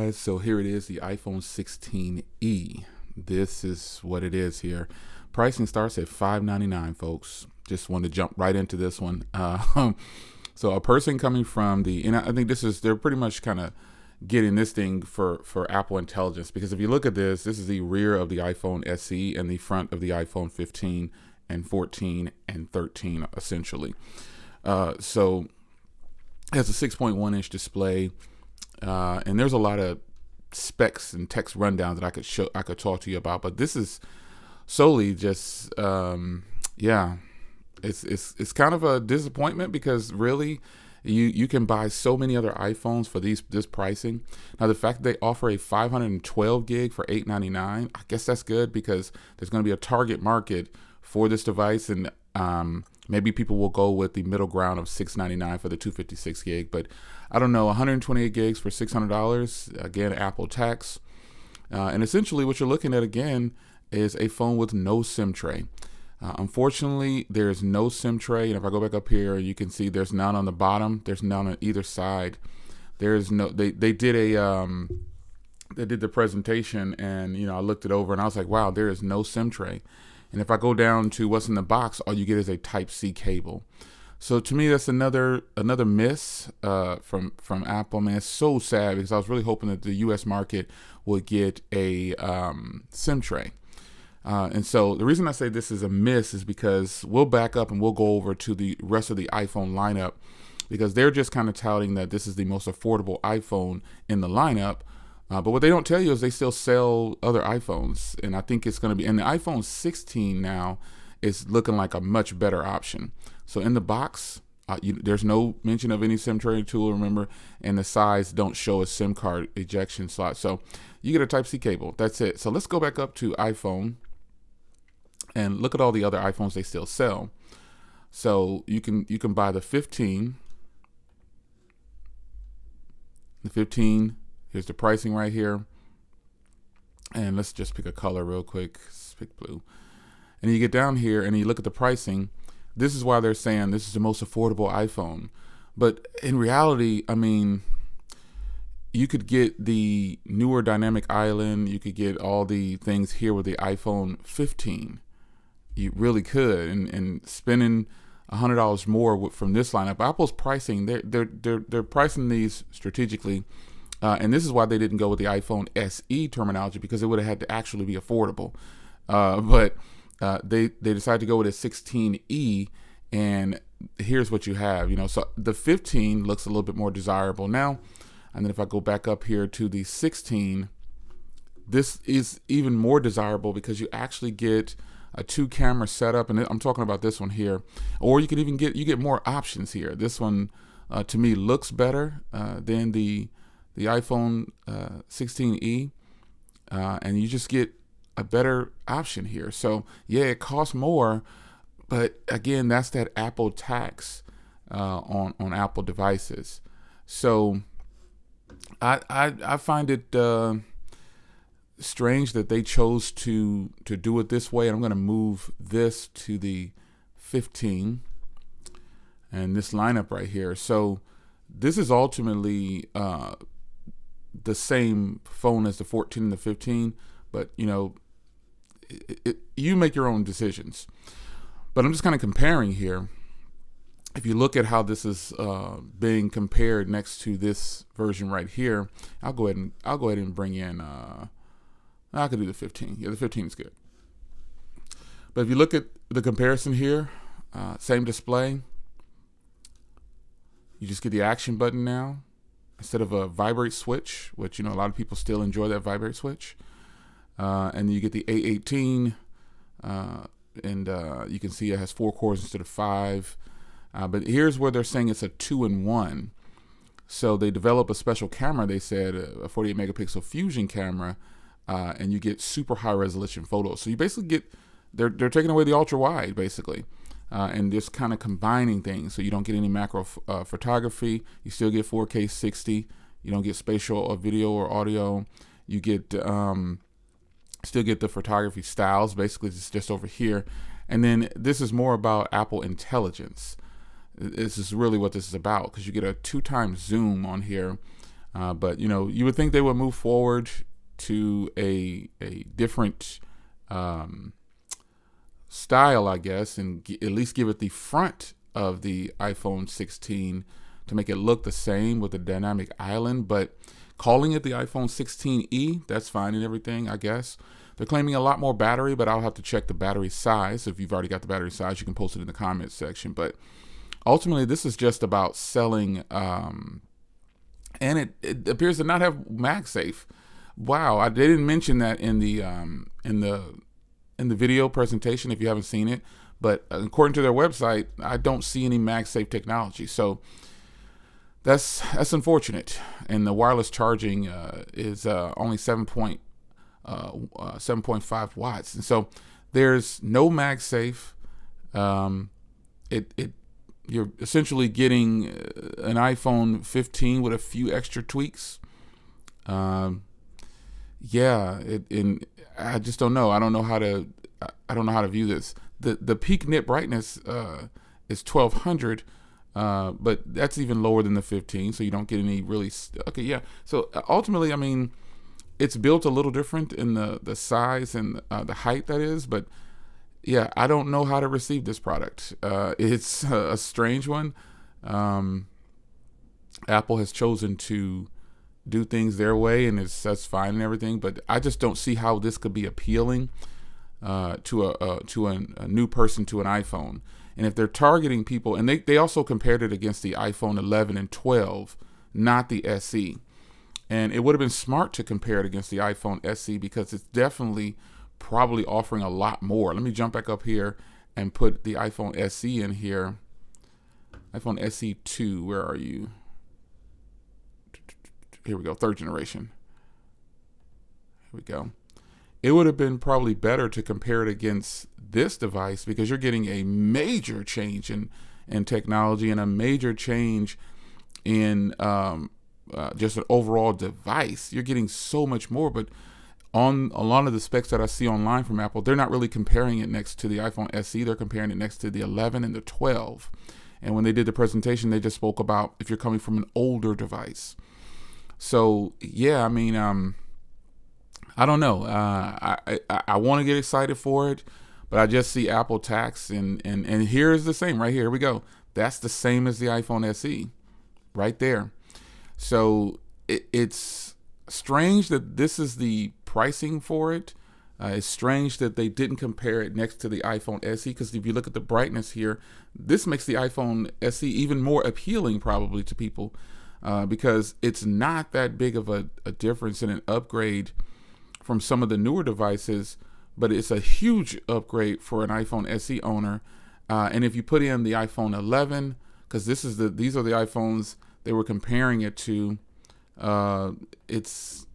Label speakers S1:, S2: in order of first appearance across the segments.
S1: guys, so here it is, the iPhone 16e. This is what it is here. Pricing starts at $599, folks. Just want to jump right into this one. So a person coming from and I think they're pretty much kind of getting this thing for Apple Intelligence, because if you look at this is the rear of the iPhone SE and the front of the iPhone 15 and 14 and 13 essentially. So it has a 6.1 inch display. And there's a lot of specs and text rundowns that I could talk to you about, but this is solely just, it's kind of a disappointment, because really you can buy so many other iPhones for this pricing. Now, the fact that they offer a 512 gig for $899, I guess that's good, because there's going to be a target market for this device, and maybe people will go with the middle ground of $699 for the 256 gig, but I don't know, 128 gigs for $600, again, Apple tax. And essentially what you're looking at again is a phone with no SIM tray. Unfortunately, there's no SIM tray. And if I go back up here, you can see there's none on the bottom. There's none on either side. There's no, they did the presentation, and, I looked it over and I was like, wow, there is no SIM tray. And if I go down to what's in the box, all you get is a Type-C cable. So to me, that's another miss from Apple, man. It's so sad, because I was really hoping that the U.S. market would get a SIM tray. And so the reason I say this is a miss is because we'll back up and we'll go over to the rest of the iPhone lineup, because they're just kind of touting that this is the most affordable iPhone in the lineup. But what they don't tell you is they still sell other iPhones. And I think it's going to be, and the iPhone 16 now is looking like a much better option. So in the box, there's no mention of any SIM tray tool, remember, and the sides don't show a SIM card ejection slot. So you get a Type-C cable. That's it. So let's go back up to iPhone and look at all the other iPhones they still sell. So you can buy the 15. The 15, here's the pricing right here. And let's just pick a color real quick. Let's pick blue. And you get down here and you look at the pricing. This is why they're saying this is the most affordable iPhone. But in reality, I mean, you could get the newer dynamic island. You could get all the things here with the iPhone 15. You really could. And spending $100 more from this lineup. Apple's pricing, they're pricing these strategically. And this is why they didn't go with the iPhone SE terminology, because it would have had to actually be affordable. But they decided to go with a 16e, and here's what you have. So the 15 looks a little bit more desirable now. And then if I go back up here to the 16, this is even more desirable, because you actually get a 2-camera setup, and I'm talking about this one here. Or you could even get more options here. This one to me looks better than the iPhone 16e, and you just get a better option here. So yeah, it costs more, but again, that's that Apple tax on Apple devices. So I find it strange that they chose to do it this way. And I'm going to move this to the 15 and this lineup right here. So this is ultimately the same phone as the 14 and the 15, but you make your own decisions. But I'm just kind of comparing here. If you look at how this is being compared next to this version right here, I'll go ahead and bring in. I could do the 15. Yeah, the 15 is good. But if you look at the comparison here, same display. You just get the action button now instead of a vibrate switch, which a lot of people still enjoy that vibrate switch. And you get the A18, and you can see it has 4 cores instead of 5. But here's where they're saying it's a 2-in-1. So they develop a special camera. They said a 48 megapixel fusion camera, and you get super high resolution photos. So you basically get, they're taking away the ultra wide basically, and just kind of combining things. So you don't get any macro photography. You still get 4K 60. You don't get spatial video or audio. You get still get the photography styles. Basically, it's just over here. And then this is more about Apple Intelligence. This is really what this is about, because you get a 2x zoom on here. But you would think they would move forward to a different style, I guess, and at least give it the front of the iPhone 16 to make it look the same with the dynamic island. But calling it the iPhone 16e, that's fine and everything, I guess. They're claiming a lot more battery, but I'll have to check the battery size. If you've already got the battery size, you can post it in the comments section. But ultimately, this is just about selling, and it appears to not have MagSafe. Wow, they didn't mention that in the video presentation if you haven't seen it. But according to their website, I don't see any MagSafe technology. So that's unfortunate. And the wireless charging is only 7.5 watts. And so there's no MagSafe. You're essentially getting an iPhone 15 with a few extra tweaks. I just don't know. I don't know how to view this. The peak nit brightness is 1200, but that's even lower than the 15, so you don't get any really. Okay, yeah. So ultimately, I mean, it's built a little different in the size and the height, that is, but yeah, I don't know how to receive this product. It's a strange one. Apple has chosen to do things their way, and that's fine and everything, but I just don't see how this could be appealing to a new person to an iPhone. And if they're targeting people, and they also compared it against the iPhone 11 and 12, not the SE. And it would have been smart to compare it against the iPhone SE because it's definitely probably offering a lot more. Let me jump back up here and put the iPhone SE in here. iPhone SE 2, where are you? Here we go, 3rd generation. Here we go. It would have been probably better to compare it against this device because you're getting a major change in technology and a major change in just an overall device. You're getting so much more, but on a lot of the specs that I see online from Apple, they're not really comparing it next to the iPhone SE. They're comparing it next to the 11 and the 12. And when they did the presentation, they just spoke about if you're coming from an older device. So yeah, I mean, I don't know. I want to get excited for it, but I just see Apple tax, and here's the same right here. Here we go. That's the same as the iPhone SE, right there. So it's strange that this is the pricing for it. It's strange that they didn't compare it next to the iPhone SE, because if you look at the brightness here, this makes the iPhone SE even more appealing probably to people because it's not that big of a difference in an upgrade from some of the newer devices, but it's a huge upgrade for an iPhone SE owner. And if you put in the iPhone 11, because these are the iPhones they were comparing it to, it's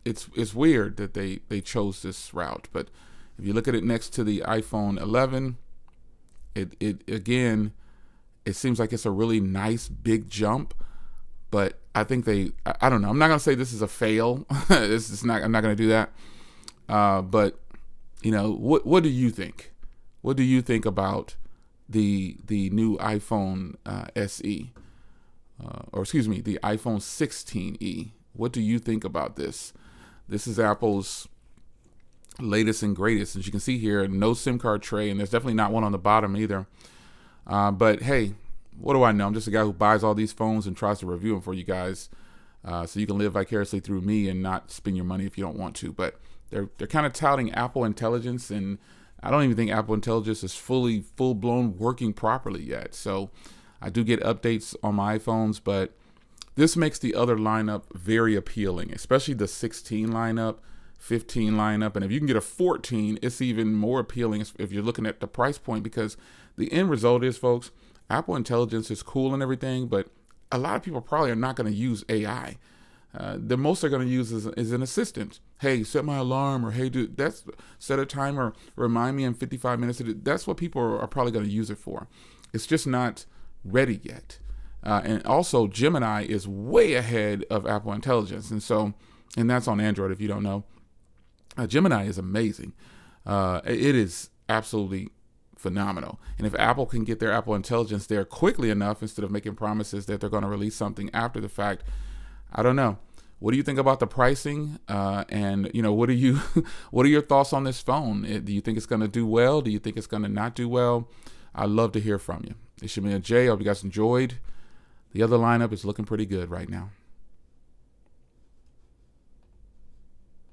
S1: weird that they chose this route. But if you look at it next to the iPhone 11, it again, it seems like it's a really nice big jump. But I think I don't know. I'm not gonna say this is a fail. I'm not gonna do that. But what do you think? What do you think about the new iPhone SE, or excuse me, the iPhone 16e? What do you think about this? This is Apple's latest and greatest. As you can see here, no SIM card tray, and there's definitely not one on the bottom either. But hey, what do I know? I'm just a guy who buys all these phones and tries to review them for you guys, so you can live vicariously through me and not spend your money if you don't want to. But they're kind of touting Apple Intelligence, and I don't even think Apple Intelligence is full-blown working properly yet. So I do get updates on my iPhones, but this makes the other lineup very appealing, especially the 16 lineup, 15 lineup. And if you can get a 14, it's even more appealing if you're looking at the price point, because the end result is, folks, Apple Intelligence is cool and everything, but a lot of people probably are not going to use AI. The most they're going to use is an assistant. Hey, set my alarm, or hey, set a timer, remind me in 55 minutes. That's what people are probably going to use it for. It's just not ready yet. And also, Gemini is way ahead of Apple Intelligence. And that's on Android if you don't know. Gemini is amazing. It is absolutely phenomenal. And if Apple can get their Apple Intelligence there quickly enough, instead of making promises that they're going to release something after the fact, I don't know. What do you think about the pricing? And what are you, what are your thoughts on this phone? Do you think it's going to do well? Do you think it's going to not do well? I'd love to hear from you. This has been Jay. I hope you guys enjoyed. The other lineup is looking pretty good right now.